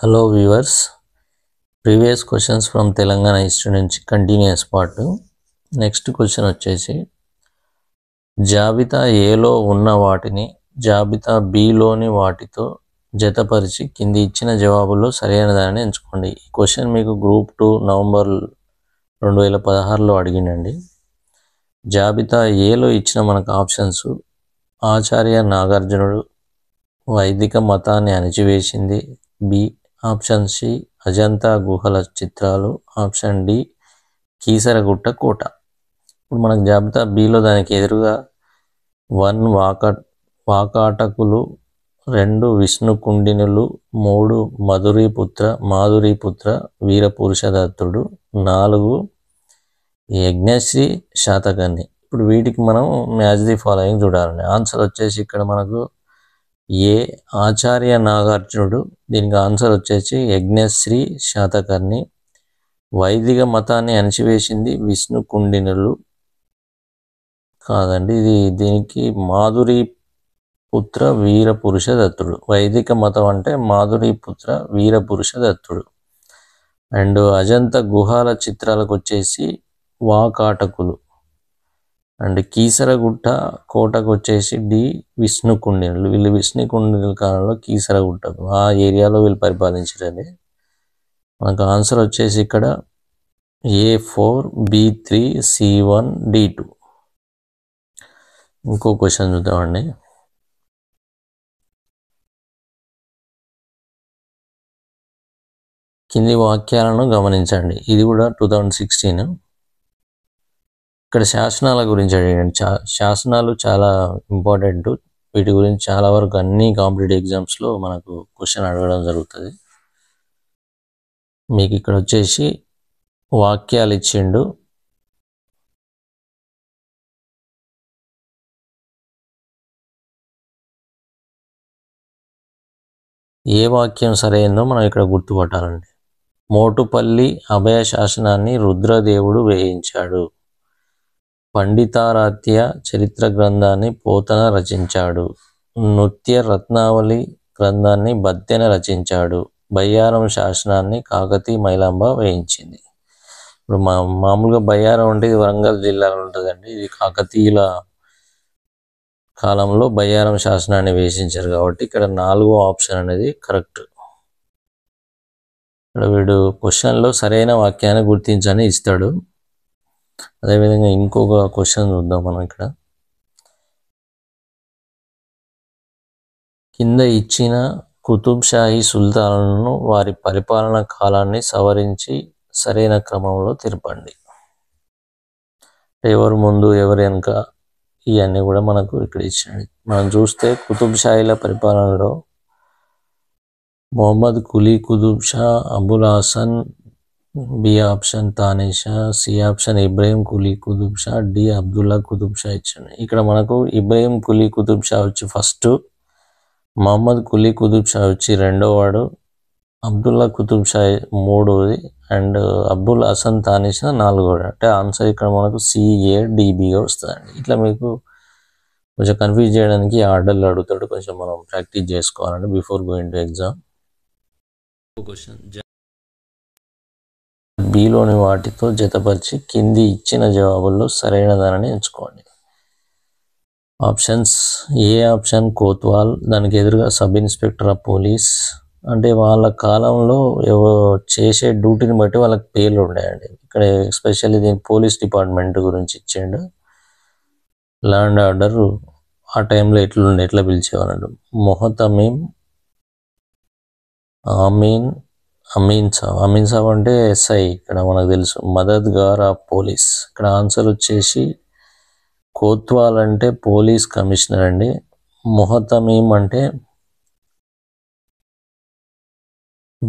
Hello viewers, previous questions from Telangana history నుంచి continuous part. Next question వచ్చేసి జాబితా ఏలో ఉన్న వాటిని జాబితా బిలోని వాటితో జతపరిచి కింది ఇచ్చిన జవాబుల్లో సరైన దానిని ఎంచుకోండి. ఈ క్వశ్చన్ మీకు గ్రూప్ 2 నవంబర్ 2016లో అడిగిండండి. జాబితా ఏలో ఇచ్చిన మనకు ఆప్షన్స్ ఆచార్య నాగార్జునుడు వైదిక మతాన్ని అణిచివేసింది, బి ఆప్షన్ సి అజంతా గుహల చిత్రాలు, ఆప్షన్ డి కీసరగుట్ట కోట. ఇప్పుడు మనకు జాబితా బిలో దానికి ఎదురుగా 1 వాకాటకులు, 2 విష్ణుకుండినులు, 3 మాధురీపుత్ర వీరపురుషదత్తుడు, 4 యజ్ఞశ్రీ శాతకర్ణి. ఇప్పుడు వీటికి మనం మ్యాచ్ ది ఫాలోయింగ్ చూడాలండి. ఆన్సర్ వచ్చేసి ఇక్కడ మనకు ఏ ఆచార్య నాగార్జునుడు, దీనికి ఆన్సర్ వచ్చేసి యజ్ఞశ్రీ శాతకర్ణి. వైదిక మతాన్ని అణిచివేసింది విష్ణుకుండినులు కాదండి, దీనికి మాధురీపుత్ర వీరపురుషదత్తుడు. వైదిక మతం అంటే మాధురీపుత్ర వీరపురుషదత్తుడు. అండ్ అజంత గుహాల చిత్రాలకు వచ్చేసి వాకాటకులు. అండ్ కీసరగుట్ట కోటకు వచ్చేసి డి విష్ణుకుండినులు. వీళ్ళు విష్ణుకుండినుల కాలంలో కీసరగుట్టకు ఆ ఏరియాలో వీళ్ళు పరిపాలించారండి. మనకు ఆన్సర్ వచ్చేసి ఇక్కడ A4 B3 C1 D2. ఇంకో క్వశ్చన్ చూద్దామండి. కింది వాక్యాలను గమనించండి. ఇది కూడా 2016. ఇక్కడ శాసనాల గురించి అడిగాను. శాసనాలు చాలా ఇంపార్టెంట్. వీటి గురించి చాలా వరకు అన్ని కాంపిటేటివ్ ఎగ్జామ్స్లో మనకు క్వశ్చన్ అడగడం జరుగుతుంది. మీకు ఇక్కడ వచ్చేసి వాక్యాలు ఇచ్చిండు. ఏ వాక్యం సరైందో మనం ఇక్కడ గుర్తుపట్టాలండి. మోటుపల్లి అభయ శాసనాన్ని రుద్రదేవుడు వేయించాడు. పండితారాధ్య చరిత్ర గ్రంథాన్ని పోతన రచించాడు. నృత్య రత్నావళి గ్రంథాన్ని బద్దెన రచించాడు. బయ్యారం శాసనాన్ని కాకతీ మైలాంబ వేయించింది. ఇప్పుడు మామూలుగా బయ్యారం అంటే ఇది వరంగల్ జిల్లాలో ఉంటుందండి. ఇది కాకతీయుల కాలంలో బయ్యారం శాసనాన్ని వేసించారు కాబట్టి ఇక్కడ 4వ ఆప్షన్ అనేది కరెక్ట్. ఇక్కడ వీడు క్వశ్చన్లో సరైన వాక్యాన్ని గుర్తించని ఇస్తాడు. అదేవిధంగా ఇంకొక క్వశ్చన్ చూద్దాం మనం. ఇక్కడ కింద ఇచ్చిన కుతుబ్ షాహీ సుల్తానులను వారి పరిపాలన కాలాన్ని సవరించి సరైన క్రమంలో తెలపండి. ఎవరు ముందు ఎవరు వెనుక ఇవన్నీ కూడా మనకు ఇక్కడ ఇచ్చాడు. మనం చూస్తే కుతుబ్ షాహీల పరిపాలనలో Mohammed Quli Qutb Shah, Abul Hasan, B option Tana Shah, C option Ibrahim Quli Qutb Shah, D Abdullah Qutb Shah ఇచ్చాడు. ఇక్కడ మనకు ఇబ్రాహిం కులీ కుతుబ్ షా వచ్చి ఫస్ట్, మహమ్మద్ కులీ కుతుబ్ షా వచ్చి రెండోవాడు, అబ్దుల్లా కుతుబ్ షా మూడోది, అండ్ అబుల్ హసన్ తానేషా నాలుగోడు. అంటే ఆన్సర్ ఇక్కడ మనకు CADBగా వస్తుందండి. ఇట్లా మీకు కొంచెం కన్ఫ్యూజ్ చేయడానికి ఆర్డర్లు అడుగుతాడు. కొంచెం మనం ప్రాక్టీస్ చేసుకోవాలండి before going to exam. Question బిలోని వాటితో జతపరిచి కింది ఇచ్చిన జవాబుల్లో సరైన దానిని ఎంచుకోండి. ఆప్షన్స్ ఏ ఆప్షన్ కోత్వాల్, దానికి ఎదురుగా సబ్ ఇన్స్పెక్టర్ ఆఫ్ పోలీస్. అంటే వాళ్ళ కాలంలో చేసే డ్యూటీని బట్టి వాళ్ళకి పేర్లు ఉన్నాయండి. ఇక్కడ ఎస్పెషల్లీ దీని పోలీస్ డిపార్ట్మెంట్ గురించి ఇచ్చిండు. ల్యాండ్ ఆర్డర్ ఆ టైంలో ఎట్లా పిలిచేవాళ్ళు. మొహతమీం, అమీన్ సాబ్ అంటే SI ఇక్కడ మనకు తెలుసు. మదద్గార్ ఆఫ్ పోలీస్. ఇక్కడ ఆన్సర్ వచ్చేసి కోత్వాల్ అంటే పోలీస్ కమిషనర్ అండి. మొహతమీం అంటే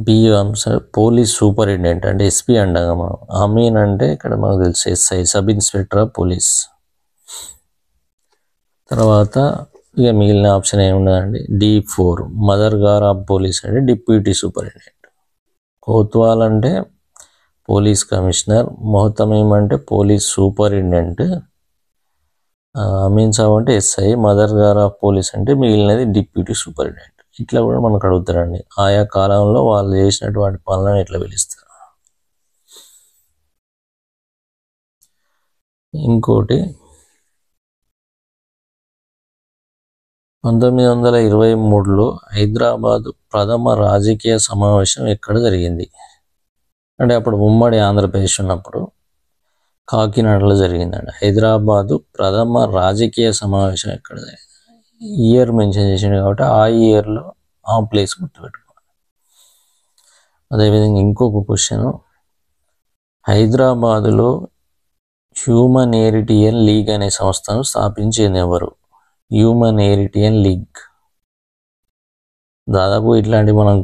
బి ఆన్సర్ పోలీస్ సూపరింటెండెంట్ అంటే SP అంటాం మనం. అమీన్ అంటే ఇక్కడ మనకు తెలుసు SI sub inspector of police. తర్వాత ఇక మిగిలిన ఆప్షన్ ఏమున్నదండి, D4 మదర్గార్ ఆఫ్ పోలీస్ అంటే డిప్యూటీ సూపరింటెండెంట్. కోత్వాల్ అంటే పోలీస్ కమిషనర్, మొహతమీం అంటే పోలీస్ సూపరింటెండెంట్, అమీన్ సాబ్ అంటే SI, మదర్గార్ ఆఫ్ పోలీస్ అంటే మిగిలినది డిప్యూటీ సూపరింటెండెంట్. ఇట్లా కూడా మనకు అడుగుతారండి. ఆయా కాలంలో వాళ్ళు చేసినటువంటి పనులను ఎట్లా పిలుస్తారు. ఇంకోటి 1923లో హైదరాబాద్ ప్రథమ రాజకీయ సమావేశం ఎక్కడ జరిగింది అంటే అప్పుడు ఉమ్మడి ఆంధ్రప్రదేశ్ ఉన్నప్పుడు కాకినాడలో జరిగిందండి. హైదరాబాదు ప్రథమ రాజకీయ సమావేశం ఎక్కడ జరిగింది, ఇయర్ మెన్షన్ చేసింది కాబట్టి ఆ ఇయర్లో ఆ ప్లేస్ గుర్తుపెట్టుకోవాలి. అదేవిధంగా ఇంకొక క్వశ్చన్, హైదరాబాదులో హ్యూమనేరిటియన్ లీగ్ అనే సంస్థను స్థాపించింది ఎవరు? Humanitarian league. దాదాపు ఇట్లాంటివి మనం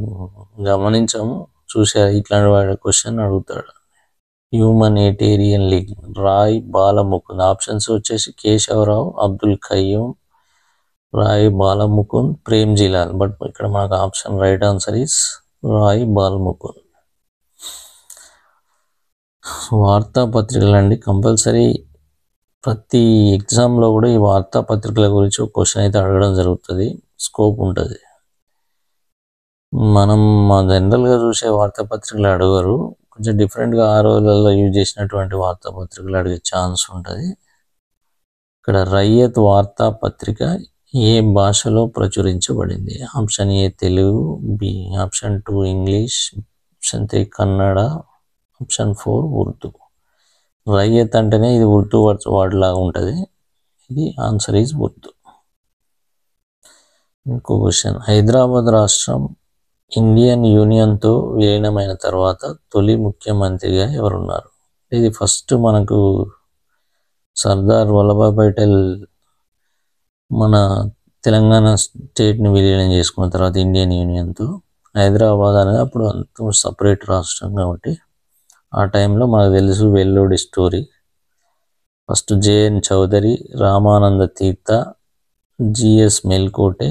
గమనించాము, చూసారు. ఇట్లాంటి వాడి క్వశ్చన్ అడుగుతాడు. Humanitarian league, Rai Balmukund. Options వచ్చేసి కేశవరావు, అబ్దుల్ ఖయ్యూం, రాయ్ బాలముకుంద్, ప్రేమ్జీలాల్. బట్ ఇక్కడ మనకు option right answer is Rai Balmukund. వార్తాపత్రికలు అండి, కంపల్సరీ ప్రతి ఎగ్జామ్లో కూడా ఈ వార్తాపత్రికల గురించి ఒక క్వశ్చన్ అయితే అడగడం జరుగుతుంది, స్కోప్ ఉంటుంది. మనం జనరల్గా చూసే వార్తాపత్రికలు అడగరు, కొంచెం డిఫరెంట్గా ఆ రోజులలో యూజ్ చేసినటువంటి వార్తాపత్రికలు అడిగే ఛాన్స్ ఉంటుంది. ఇక్కడ రయ్యత్ వార్తాపత్రిక ఏ భాషలో ప్రచురించబడింది? Option A Telugu, B option 2 English, option 3 Kannada, option 4 Urdu. Rayyat అంటేనే ఇది ఉర్దూ వర్డ్ లాగా ఉంటుంది, ఇది ఆన్సర్ ఈజ్ ఉర్దూ. ఇంకో క్వశ్చన్, హైదరాబాద్ రాష్ట్రం ఇండియన్ యూనియన్తో విలీనమైన తర్వాత తొలి ముఖ్యమంత్రిగా ఎవరున్నారు? ఇది ఫస్ట్ మనకు సర్దార్ వల్లభాయ్ పటేల్ మన తెలంగాణ స్టేట్ని విలీనం చేసుకున్న తర్వాత ఇండియన్ యూనియన్తో హైదరాబాద్ అనేది అప్పుడు అంత సపరేట్ రాష్ట్రం కాబట్టి ఆ టైంలో మనకు తెలుసు Vellodi story. First J N Chaudhuri, Ramananda Tirtha, G S Melkote,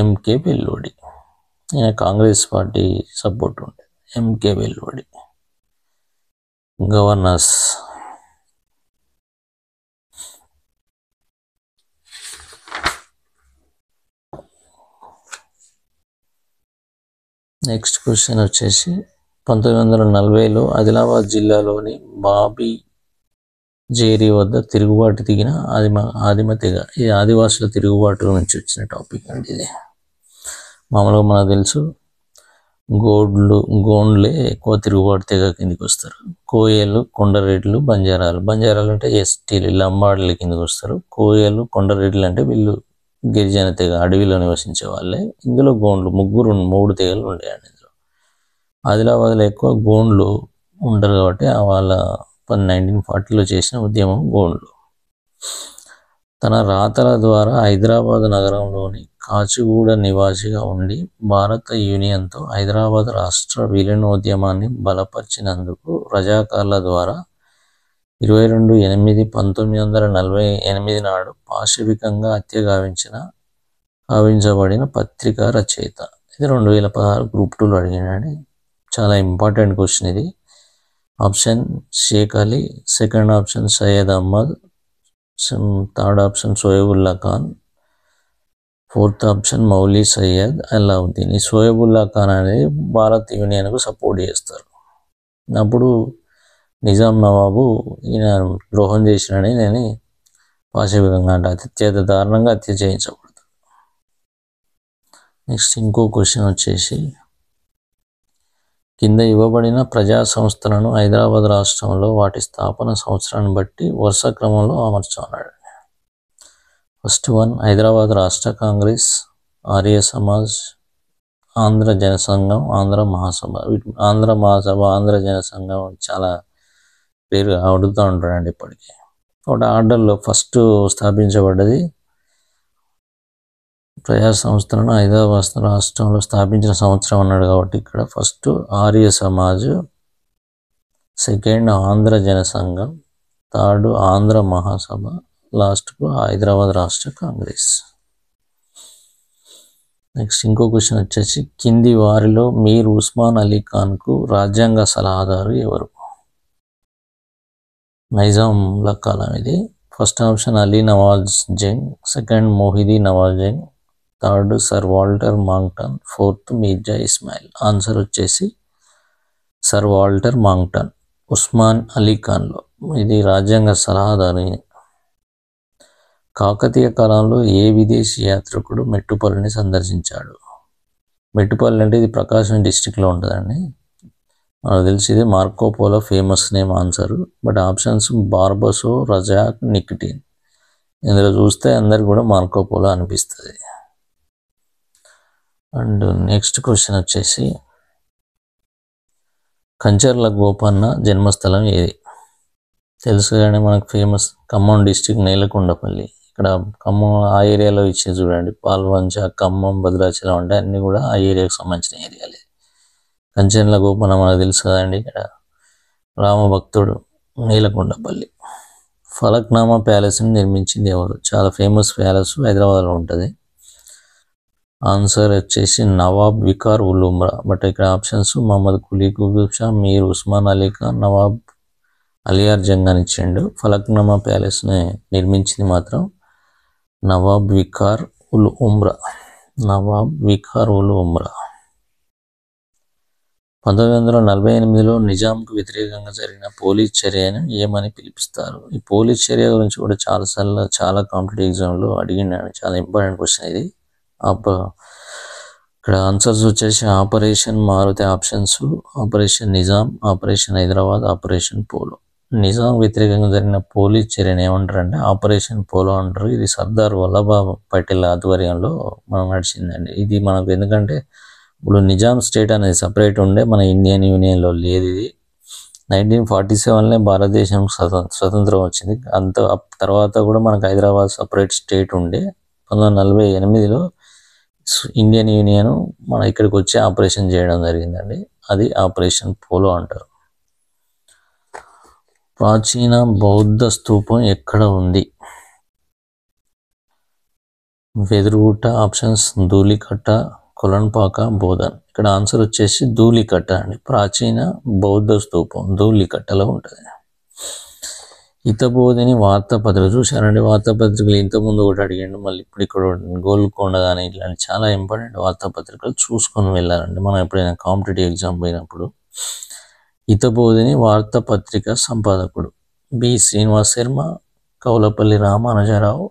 M K Vellodi. ఈయన కాంగ్రెస్ పార్టీ సపోర్ట్ ఉండే. M K Vellodi governors. Next question వచ్చేసి 1940లో ఆదిలాబాద్ జిల్లాలోని బాబీ జేరి వద్ద తిరుగుబాటు దిగిన ఆదిమ తెగ. ఇది ఆదివాసుల తిరుగుబాటు నుంచి వచ్చిన టాపిక్ అండి. ఇది మామూలుగా మనకు తెలుసు గోండ్లే ఎక్కువ తిరుగుబాటు తెగ కిందికి వస్తారు. కోయలు, కొండరెడ్లు, బంజారాలు అంటే ఎస్టీలు, లంబాడీల కిందికి వస్తారు. కోయలు, కొండరెడ్లు అంటే వీళ్ళు గిరిజన తెగ, అడవిలో నివసించే వాళ్ళే. ఇందులో గోండ్లు 3 తెగలు ఉండేయండి. ఇందులో ఆదిలాబాద్లో ఎక్కువ గోండ్లు ఉంటారు కాబట్టి వాళ్ళ 1940లో చేసిన ఉద్యమం గోండ్లు. తన రాతల ద్వారా హైదరాబాద్ నగరంలోని కాచిగూడ నివాసిగా ఉండి భారత యూనియన్తో హైదరాబాద్ రాష్ట్ర విలీనోద్యమాన్ని బలపరిచినందుకు రజాకార్ల ద్వారా 22/8/1948 నాడు పాశవికంగా హత్య గావించబడిన పత్రికా రచయిత. ఇది 2016 గ్రూప్ 2లో అడిగినాడు. చాలా ఇంపార్టెంట్ క్వశ్చన్ ఇది. Option Sheikh Ali, second option Syed Ahmed, third option Soyabulla Khan, fourth option Mouli Syed Alauddin. ఈ సోయబుల్లా ఖాన్ అనేది భారత్ యూనియన్కు సపోర్ట్ చేస్తారు. అప్పుడు నిజాం నవాబు ఈయన ద్రోహం చేసినని నేను పాశవికంగా అంటే అత్యంత దారుణంగా హత్య చేయించబడతాడు. నెక్స్ట్ ఇంకో క్వశ్చన్ వచ్చేసి, కింద ఇవ్వబడిన ప్రజా సంస్థలను హైదరాబాద్ రాష్ట్రంలో వాటి స్థాపన సంవత్సరాన్ని బట్టి వరుస క్రమంలో అమర్చాడు. ఫస్ట్ 1 హైదరాబాద్ రాష్ట్ర కాంగ్రెస్, ఆర్య సమాజ్, ఆంధ్ర జనసంఘం, ఆంధ్ర మహాసభ. ఆంధ్ర మహాసభ, ఆంధ్ర జనసంఘం చాలా పేరు అడుగుతూ ఉంటాడండి ఇప్పటికీ. ఒకటి ఆర్డర్లో ఫస్ట్ స్థాపించబడ్డది ప్రజా సంస్థలను హైదరాబాద్ రాష్ట్రంలో స్థాపించిన సంవత్సరం అన్నాడు కాబట్టి ఇక్కడ first Arya Samaj, second Andhra Jana Sangham, third Andhra Mahasabha, లాస్ట్కు హైదరాబాద్ రాష్ట్ర కాంగ్రెస్. నెక్స్ట్ ఇంకో క్వశ్చన్ వచ్చేసి, కింది వారిలో మీర్ ఉస్మాన్ అలీ ఖాన్కు రాజ్యాంగ సలహాదారు ఎవరు? నైజాంల కాలం ఇది. First option Ali Nawaz Jung, second Mehdi Nawaz Jung, third sir Walter Monckton, fourth Mirza Ismail. Answer వచ్చేసి sir Walter Monckton. Osman Ali ఖాన్లో ఇది రాజ్యాంగ సలహాదారు. కాకతీయ కాలంలో ఏ విదేశీ యాత్రికుడు మెట్టుపల్లిని సందర్శించాడు? మెట్టుపల్లి అంటే ఇది ప్రకాశం డిస్టిక్లో ఉంటుందండి. మనకు తెలిసి ఇది Marco Polo famous name answer. But options Barbosa, Razak, Nikitin. ఇందులో చూస్తే అందరికి కూడా మార్కోపోలో అనిపిస్తుంది. అండ్ నెక్స్ట్ క్వశ్చన్ వచ్చేసి కంచర్ల గోపన్న జన్మస్థలం ఏది? తెలుసు కానీ మనకు ఫేమస్ ఖమ్మం డిస్టిక్ నేలకొండపల్లి. ఇక్కడ ఖమ్మం ఆ ఏరియాలో ఇచ్చేది చూడండి, పాల్వంచ, ఖమ్మం, భద్రాచలం అంటే అన్నీ కూడా ఆ ఏరియాకి సంబంధించిన ఏరియాలే. కంచర్ల గోపన్న మనకు తెలుసు కదండి, ఇక్కడ రామభక్తుడు, నేలకొండపల్లి. ఫలక్నామా ప్యాలెస్ని నిర్మించింది ఎవరు? చాలా ఫేమస్ ప్యాలెస్ హైదరాబాద్లో ఉంటుంది. ఆన్సర్ వచ్చేసి Nawab vicar ul Umrah. But ఇక్కడ ఆప్షన్స్ మహమ్మద్ కులీ కుతుబ్ షా, మీర్ ఉస్మాన్ అలీ ఖాన్, నవాబ్ అలియార్ జంగ్ అని ఇచ్చిండు. ఫలక్నామా ప్యాలెస్ని నిర్మించింది మాత్రం నవాబ్ వికార్ ఉల్ ఉమ్రా. నవాబ్ వికార్ ఉల్ ఉమ్రా. 1948లో నిజాంకు వ్యతిరేకంగా జరిగిన పోలీస్ చర్యను ఏమని పిలిపిస్తారు? ఈ పోలీస్ చర్య గురించి కూడా చాలాసార్లు చాలా కాంపిటేటివ్ ఎగ్జామ్లో అడిగినాను. చాలా ఇంపార్టెంట్ క్వశ్చన్ ఇది. ఇక్కడ ఆన్సర్స్ వచ్చేసి operation Maruti. Options operation Nizam, operation Hyderabad, operation polo. Nizam వ్యతిరేకంగా జరిగిన పోలీస్ చర్యను ఏమంటారంటే ఆపరేషన్ పోలో అంటారు. ఇది సర్దార్ వల్లభాయ్ పటేల్ ఆధ్వర్యంలో మనం నడిచిందండి. ఇది మనకు ఎందుకంటే ఇప్పుడు నిజాం స్టేట్ అనేది సపరేట్ ఉండే, మన ఇండియన్ యూనియన్లో లేదు. ఇది 1947లోనే భారతదేశం స్వతంత్రం వచ్చింది. అంత తర్వాత కూడా మనకు హైదరాబాద్ సపరేట్ స్టేట్ ఉండే. 1948లో ఇండియన్ యూనియన్ మన ఇక్కడికి వచ్చి ఆపరేషన్ చేయడం జరిగిందండి. అది ఆపరేషన్ పోలో అంటారు. ప్రాచీన బౌద్ధ స్తూపం ఎక్కడ ఉంది? వెదురుగుట్ట. ఆప్షన్స్ ధూళికట్ట, కొలన్పాక, బోధన్. ఇక్కడ ఆన్సర్ వచ్చేసి ధూళికట్ట అండి. ప్రాచీన బౌద్ధ స్తూపం ధూళికట్టలో ఉంటుంది. హితబోధిని వార్తాపత్రిక చూశారండి. వార్తాపత్రికలు ఇంతకుముందు ఒకటి అడిగాడు, మళ్ళీ ఇప్పుడు ఇక్కడ గోల్కొండ కానీ ఇట్లాంటి చాలా ఇంపార్టెంట్ వార్తాపత్రికలు చూసుకొని వెళ్ళాలండి మనం ఎప్పుడైనా కాంపిటేటివ్ ఎగ్జామ్ పోయినప్పుడు. హితబోధిని వార్తాపత్రిక సంపాదకుడు బి శ్రీనివాస్ శర్మ, కౌలపల్లి రామానుజరావు,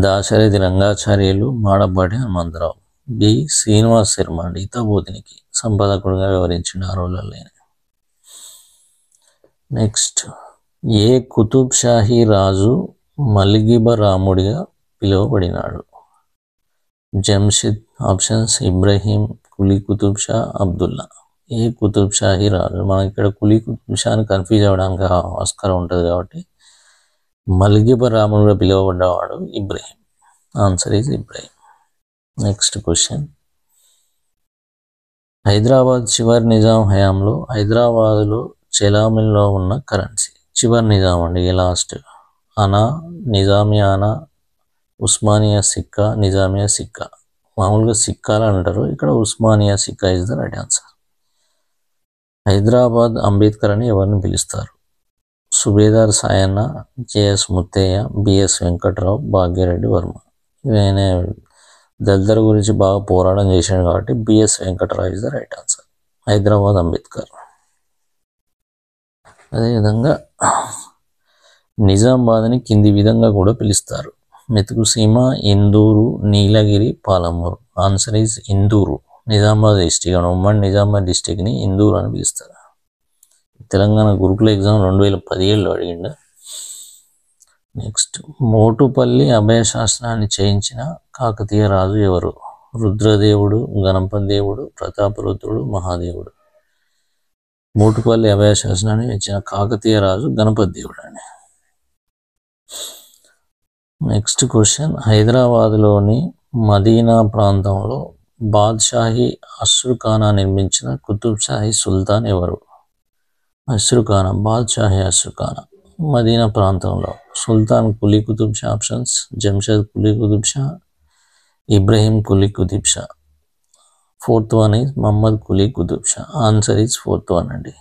దాశరథి రంగాచార్యులు, మాడపాటి హనుమంతరావు. బి శ్రీనివాస్ శర్మ అండి హితబోధినికి సంపాదకుడుగా వివరించిన ఆ రోజుల్లో. నెక్స్ట్, ఏ కుతుబ్ షాహీ రాజు మలిగిబ రాముడిగా పిలువబడినాడు? జంషిద్. ఆప్షన్స్ ఇబ్రహీం, కులీ కుతుబ్ షా, అబ్దుల్లా. ఏ కుతుబ్ షాహీ రాజు? మనకి ఇక్కడ కులీ కుతుబ్ షాని కన్ఫ్యూజ్ అవ్వడానికి ఆస్కారం ఉంటుంది కాబట్టి మలిగిబ రాముడిగా పిలువబడ్డవాడు Ibrahim. Answer is Ibrahim. Next question, Hyderabad చివరి నిజాం హయాంలో హైదరాబాదులో చెలామణిలో ఉన్న కరెన్సీ. చివరి నిజాం అండి, లాస్ట్. అనా, నిజామియా అనా, ఉస్మానియా సిక్కా, నిజామియా సిక్కా. మామూలుగా సిక్కాలు అంటారు, ఇక్కడ Osmania Sikka is the right answer. Hyderabad Ambedkar అని ఎవరిని పిలుస్తారు? Subedar Sayanna, J S Muthaiah, B S Venkat Rao, Bhagya Reddy Varma. ఈయన దళితుల గురించి బాగా పోరాటం చేశాడు కాబట్టి B S Venkat Rao is the right answer. Hyderabad Ambedkar. అదేవిధంగా నిజామాబాద్ని కింది విధంగా కూడా పిలుస్తారు: Methukuseema, Induru, Nilagiri, Palamuru. Answer is Induru. Nizamabad district, ఉమ్మడి నిజామాబాద్ డిస్టిక్ని ఇందూరు అని పిలుస్తారు. తెలంగాణ గురుకుల ఎగ్జామ్ 2017లో అడిగిండు. నెక్స్ట్, మోటుపల్లి అభయశాస్త్రాన్ని చేయించిన కాకతీయ రాజు ఎవరు? రుద్రదేవుడు, గణపదేవుడు, ప్రతాపరుద్రుడు, మహాదేవుడు. మోటుపల్లి అభయశాస్త్రాన్ని ఇచ్చిన కాకతీయ రాజు గణపదేవుడు అని. నెక్స్ట్ క్వశ్చన్, హైదరాబాద్లోని మదీనా ప్రాంతంలో బాద్షాహీ అశ్రుఖానా నిర్మించిన కుతుబ్ షాహీ సుల్తాన్ ఎవరు? అశ్రుఖానా, బాద్షాహీ అశ్రుఖానా. మదీనా ప్రాంతంలో Sultan Quli Qutb Shah. Options Jamsheed Quli Qutb Shah, Ibrahim Quli Qutb Shah. Fourth one is Mohammed Quli Qutb Shah. Answer is fourth one అండి.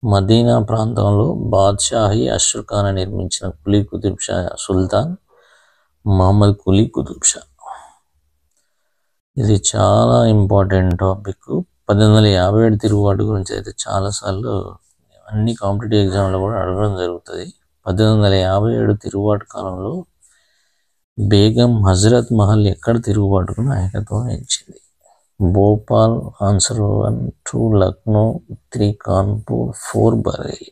మదీనా ప్రాంతంలో బాద్షాహీ అశ్రుఖానా నిర్మించిన కులీ కుతుబ్ షా సుల్తాన్ మహమ్మద్ కులీ కుతుబ్ షా. ఇది చాలా ఇంపార్టెంట్ టాపిక్. 1857 తిరుగుబాటు గురించి అయితే చాలాసార్లు అన్ని కాంపిటేటివ్ ఎగ్జామ్లో కూడా అడగడం జరుగుతుంది. 1857 తిరుగుబాటు కాలంలో బేగం హజరత్ మహల్ ఎక్కడ తిరుగుబాటుకు నాయకత్వం వహించింది? భోపాల్ ఆన్సర్ 1, 2 లక్నో, 3 కాన్పూర్, 4 బరేలీ.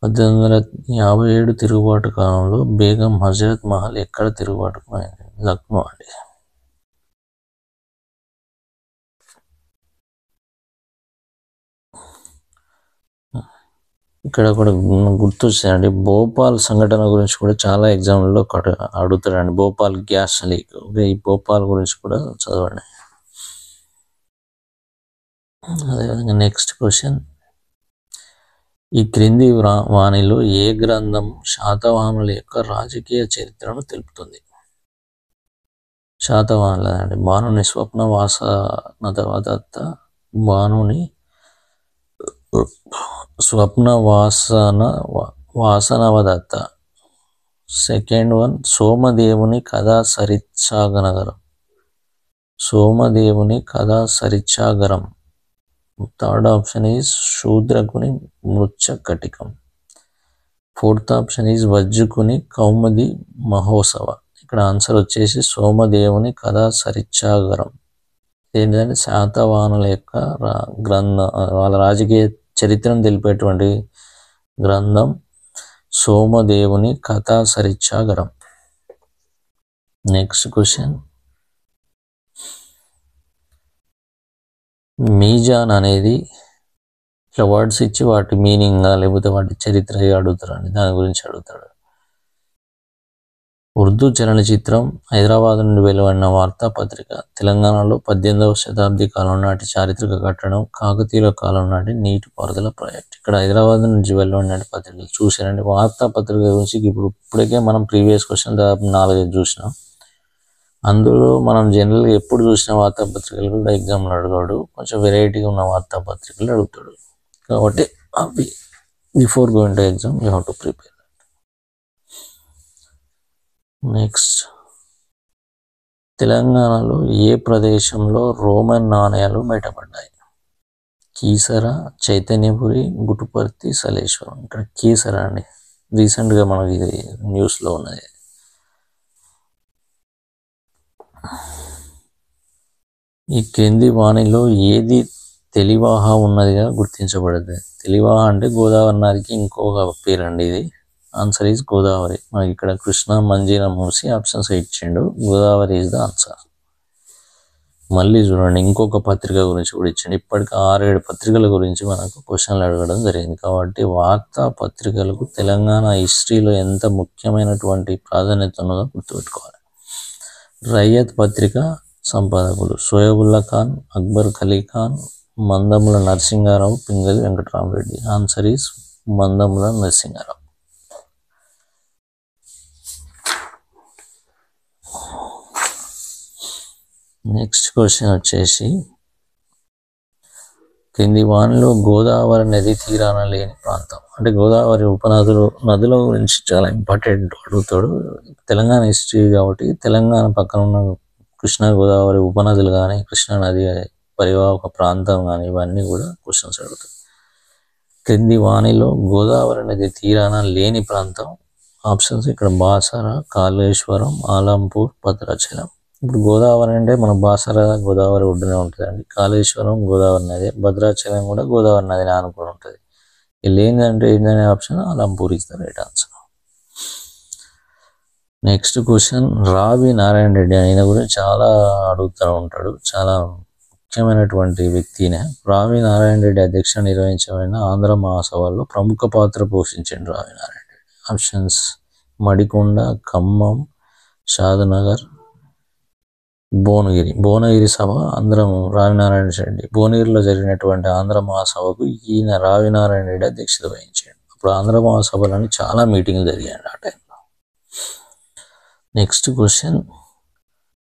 1857 తిరుగుబాటు కాలంలో బేగం హజరత్ మహల్ ఎక్కడ తిరుగుబాటుకు నాయకత్వం? లక్నో అండి. ఇక్కడ కూడా గుర్తొచ్చాయండి, భోపాల్ సంఘటన గురించి కూడా చాలా ఎగ్జామ్లలో అడుగుతారండి. భోపాల్ గ్యాస్ లీక్, ఈ భోపాల్ గురించి కూడా చదవండి. అదేవిధంగా నెక్స్ట్ క్వశ్చన్, ఈ క్రింది వాణిలో ఏ గ్రంథం శాతవాహనుల యొక్క రాజకీయ చరిత్రను తెలుపుతుంది? శాతవాహనుల అండి. బాణుని స్వప్న వాసనదత్త, బాణుని స్వప్న వాసనవదత్త. Second one సోమదేవుని Katha Saritsagaram. సోమదేవుని Katha Saritsagaram. Third option is శూద్రకుని మృచ్ఛకటికం. ఫోర్త్ ఆప్షన్ ఈజ్ వజ్జుకుని కౌముది మహోత్సవ. ఇక్కడ ఆన్సర్ వచ్చేసి సోమదేవుని కథా సరిత్సాగరం. ఏంటంటే శాతవాహనుల యొక్క గ్రంథం, వాళ్ళ రాజకీయ చరిత్రను తెలిపేటువంటి గ్రంథం సోమదేవుని కథా సరిత్సాగరం. నెక్స్ట్ క్వశ్చన్, మీజాన్ అనేది ఇట్లా వర్డ్స్ ఇచ్చి వాటి మీనింగ్ లేకపోతే వాటి చరిత్ర అడుగుతారండి, దాని గురించి అడుగుతాడు. ఉర్దూ చలనచిత్రం హైదరాబాద్ నుండి వెలువడిన వార్తాపత్రిక తెలంగాణలో 18వ శతాబ్ది కాలం నాటి చారిత్రక కట్టడం కాకతీయుల కాలం నాటి నీటిపారుదల ప్రాజెక్ట్. ఇక్కడ హైదరాబాద్ నుంచి వెలువడిన పత్రికలు చూసారండి. వార్తాపత్రిక గురించి ఇప్పటికే మనం ప్రీవియస్ క్వశ్చన్ దాదాపు 4 చూసినాం. అందులో మనం జనరల్గా ఎప్పుడు చూసిన వార్తాపత్రికలు కూడా ఎగ్జామ్లో అడగాడు, కొంచెం వెరైటీగా ఉన్న వార్తాపత్రికలు అడుగుతాడు. కాబట్టి అవి before going to exam you have to prepare. Next, తెలంగాణలో ఏ ప్రదేశంలో రోమన్ నాణ్యాలు బయటపడ్డాయి? కీసర, చైతన్యపురి, గుటుపర్తి, సలేశ్వరం. ఇక్కడ కీసర అండి, రీసెంట్గా మనకి ఇది న్యూస్లో ఉన్నది. ఈ క్రింది వాణిలో ఏది తెలివాహ ఉన్నదిగా గుర్తించబడింది? తెలివాహ అంటే గోదావరి నదికి ఇంకొక పేరండి ఇది. Answer is Godavari. మనకి ఇక్కడ కృష్ణ, మంజీరా, మూసి ఆప్షన్స్ ఇచ్చిండు. Godavari is the answer. మళ్ళీ చూడండి, ఇంకొక పత్రిక గురించి కూడా ఇచ్చిండు. ఇప్పటికి 6-7 పత్రికల గురించి మనకు క్వశ్చన్లు అడగడం జరిగింది. కాబట్టి వార్తా పత్రికలకు తెలంగాణ హిస్టరీలో ఎంత ముఖ్యమైనటువంటి ప్రాధాన్యత ఉన్నదో గుర్తుపెట్టుకోవాలి. రయ్యత్ పత్రిక సంపాదకులు Shoebullah Khan, Akbar Ali Khan, Mandumula Narasimha Rao, Pingali Venkatarama Reddy. Answer is Mandumula Narasimha Rao. Next question వచ్చేసి, కింది వానిలో గోదావరి నది తీరాన లేని ప్రాంతం. అంటే గోదావరి నదుల గురించి చాలా ఇంపార్టెంట్ అడుగుతాడు. తెలంగాణ హిస్టరీ కాబట్టి తెలంగాణ పక్కన ఉన్న కృష్ణా గోదావరి ఉపనదులు కానీ, కృష్ణా నది పరివాహక ప్రాంతం కానీ, ఇవన్నీ కూడా క్వశ్చన్స్ అడుగుతాడు. క్రింది వానిలో గోదావరి నది తీరాన లేని ప్రాంతం. ఆప్షన్స్ ఇక్కడ బాసర, కాళేశ్వరం, ఆలంపూర్, భద్రాచలం. ఇప్పుడు గోదావరి అంటే మన బాసర గోదావరి ఒడ్డునే ఉంటుందండి. కాళేశ్వరం గోదావరి నది, భద్రాచలం కూడా గోదావరి నదిని ఆనుకొని ఉంటుంది. లేనిదంటే ఏంటనే option Alampur is the right answer. Next question, రావి నారాయణ రెడ్డి ఆయన గురించి చాలా అడుగుతూ ఉంటాడు. చాలా ముఖ్యమైనటువంటి వ్యక్తినే. రావి నారాయణ రెడ్డి అధ్యక్షత నిర్వహించబడిన ఆంధ్ర మహాసభలో ప్రముఖ పాత్ర పోషించండి రావి నారాయణ రెడ్డి. ఆప్షన్స్ మడికొండ, ఖమ్మం, షాద్నగర్, భువనగిరి సభ. అందరం రావినారాయణ రెడ్డి భువనగిరిలో జరిగినటువంటి ఆంధ్ర మహాసభకు ఈయన రావినారాయణ రెడ్డి అధ్యక్షత వహించాడు. అప్పుడు ఆంధ్ర మహాసభలని చాలా మీటింగ్లు జరిగాయండి ఆ టైంలో. నెక్స్ట్ క్వశ్చన్,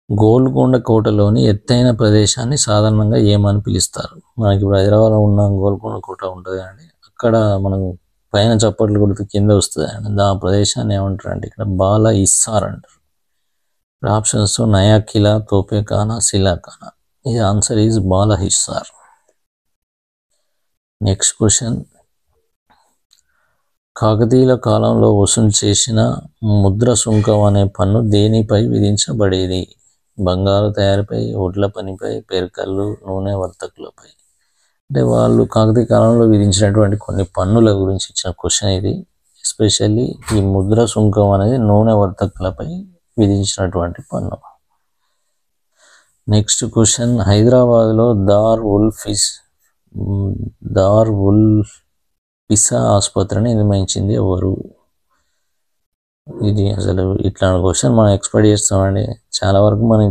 గోల్కొండ కోటలోని ఎత్తైన ప్రదేశాన్ని సాధారణంగా ఏమని పిలుస్తారు? మనకి ఇప్పుడు హైదరాబాద్లో ఉన్న గోల్కొండ కోట ఉంటుంది అండి, అక్కడ మనం పైన చప్పట్లు కొడుతూ కింద వస్తుంది అండి, ఆ ప్రదేశాన్ని ఏమంటారు అంటే ఇక్కడ బాల ఇస్సార్ అంటారు. ఆప్షన్స్తో నయా కిలా, తోపే ఖానా, సిలా ఖానా. ఈ answer is Bala Hisar. Next question, కాకతీయుల కాలంలో వసూలు చేసిన ముద్ర సుంకం అనే పన్ను దేనిపై విధించబడేది? బంగారు తయారీపై, ఒడ్ల పనిపై, పేర్కళ్ళు, నూనె వర్తకులపై. అంటే వాళ్ళు కాకతీయ కాలంలో విధించినటువంటి కొన్ని పన్నుల గురించి ఇచ్చిన క్వశ్చన్ ఇది. ఎస్పెషల్లీ ఈ ముద్ర సుంకం అనేది నూనె వర్తకులపై విధించినటువంటి పన్ను. నెక్స్ట్ క్వశ్చన్, హైదరాబాద్లో దార్ ఉల్ పిసా ఆసుపత్రిని నిర్మించింది ఎవరు? ఇది అసలు ఇట్లాంటి క్వశ్చన్ మనం ఎక్స్పెక్ట్ చేస్తామండి. చాలా వరకు మనం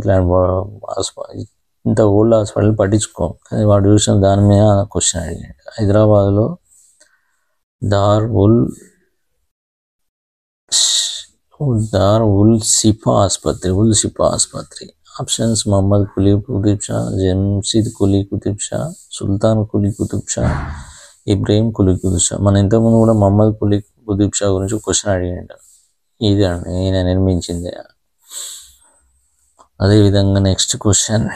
ఇంత ఓల్డ్ హాస్పిటల్ పట్టించుకోం, కానీ వాడు చూసిన దాని మీద క్వశ్చన్ అడిగాడు. హైదరాబాద్లో దార్ ఉల్ సిఫా ఆసుపత్రి. ఆప్షన్స్ మొహమ్మద్ కులీ కుతుబ్ షా, జంషీద్ కులీ కుతుబ్ షా, సుల్తాన్ కులీ కుతుబ్ షా, ఇబ్రహీం కులీ కుతుబ్ షా. మన ఇంతకుముందు కూడా మొహమ్మద్ కులీ కుతుబ్ షా గురించి క్వశ్చన్ అడిగాడు. ఇది అండి ఈయన నిర్మించింది. అదేవిధంగా నెక్స్ట్ క్వశ్చన్,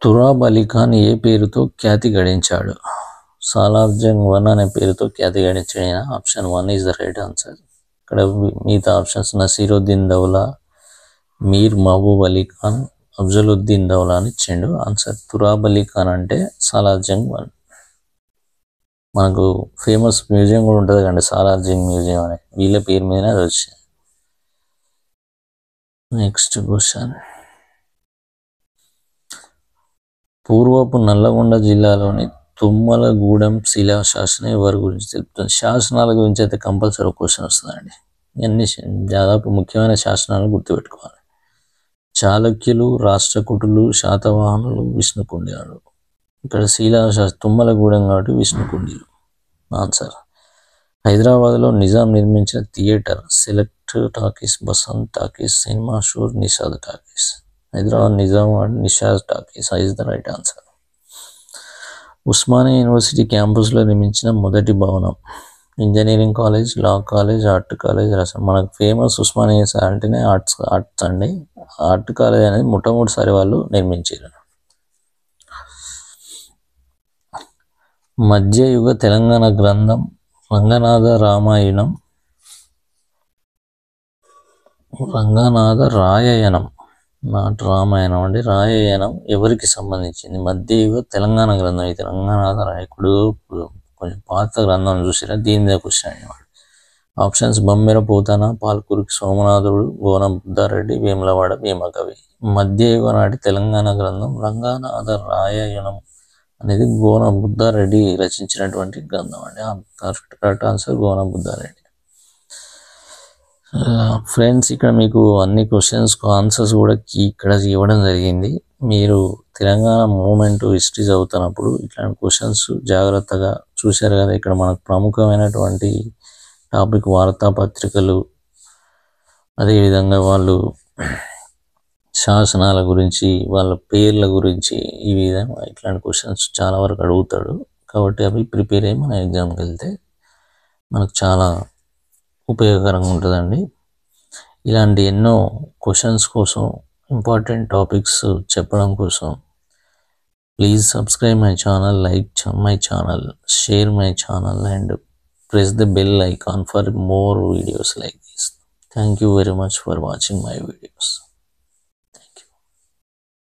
తురాబ్ అలీ ఖాన్ ఏ పేరుతో ఖ్యాతి గడించాడు? సాలార్ జంగ్ 1 అనే పేరుతో ఖ్యాతి గడించిన option 1 is the right answer. ఇక్కడ మిగతా ఆప్షన్స్ నసీరుద్దీన్ దౌలా, మీర్ మహబూబ్ అలీ ఖాన్, అఫ్జలుద్దీన్ దౌలా అని ఇచ్చిండు. ఆన్సర్ తురాబ్ అలీ ఖాన్ అంటే సాలార్ జంగ్ 1. మనకు ఫేమస్ మ్యూజియం కూడా ఉంటుంది కండి, సాలార్ జంగ్ మ్యూజియం అని, వీళ్ళ పేరు మీదనే అది వచ్చింది. నెక్స్ట్ క్వశ్చన్, పూర్వపు నల్లగొండ జిల్లాలోని తుమ్మలగూడెం శిలాశాసనం ఎవరి గురించి తెలుపుతుంది? శాసనాల గురించి అయితే కంపల్సరీ క్వశ్చన్ వస్తుందండి. అన్ని దాదాపు ముఖ్యమైన శాసనాలు గుర్తుపెట్టుకోవాలి. చాళుక్యులు, రాష్ట్రకూటులు, శాతవాహనులు, విష్ణుకుండినులు. ఇక్కడ తుమ్మలగూడెం కాబట్టి విష్ణుకుండిలు ఆన్సర్. హైదరాబాద్లో నిజాం నిర్మించిన theatre select talkies, Basant talkies, cinema షూర్, Nishad talkies. Hyderabad Nizam Nishad talkies is the right answer. Osmania university క్యాంపస్లో నిర్మించిన మొదటి భవనం? Engineering college, law college, art college. మనకు ఫేమస్ ఉస్మానియా అంటేనే ఆర్ట్స్ అండి. ఆర్ట్ కాలేజ్ అనేది మొట్టమొదటిసారి వాళ్ళు నిర్మించారు. మధ్యయుగ తెలంగాణ గ్రంథం రంగనాథ రామాయణం నాట్ రామాయణం అండి, రాయయనం ఎవరికి సంబంధించింది? మధ్యయుగ తెలంగాణ గ్రంథం. ఇది రంగనాథ రాయకుడు కొంచెం పాత గ్రంథం చూసిరా, దీని మీద క్వశ్చన్ అనేవాడు. ఆప్షన్స్ బొమ్మెర పోతన, పాల్కురికి సోమనాథుడు, గోనం బుద్ధారెడ్డి, వేములవాడ భీమకవి. మధ్యయుగ నాటి తెలంగాణ గ్రంథం రంగనాథ రాయయనం అనేది గోనం బుద్ధారెడ్డి రచించినటువంటి గ్రంథం అండి. Correct answer Gona Buddha Reddy. Friends, ఇక్కడ మీకు అన్ని క్వశ్చన్స్కు ఆన్సర్స్ కూడా ఇక్కడ ఇవ్వడం జరిగింది. మీరు తెలంగాణ మూమెంట్ హిస్టరీ చదువుతున్నప్పుడు ఇట్లాంటి క్వశ్చన్స్ జాగ్రత్తగా చూశారు కదా. ఇక్కడ మనకు ప్రముఖమైనటువంటి టాపిక్ వార్తాపత్రికలు, అదేవిధంగా వాళ్ళు శాసనాల గురించి, వాళ్ళ పేర్ల గురించి, ఈ విధంగా ఇట్లాంటి క్వశ్చన్స్ చాలా వరకు అడుగుతాడు. కాబట్టి అవి ప్రిపేర్ అయ్యి మన ఎగ్జామ్కి వెళ్తే మనకు చాలా ఉపయోగకరంగా ఉంటుందండి. ఇలాంటి ఎన్నో క్వశ్చన్స్ కోసం, ఇంపార్టెంట్ టాపిక్స్ చెప్పడం కోసం please subscribe my channel, like my channel, share my channel and press the bell icon for more videos like this. Thank you very much for watching my videos.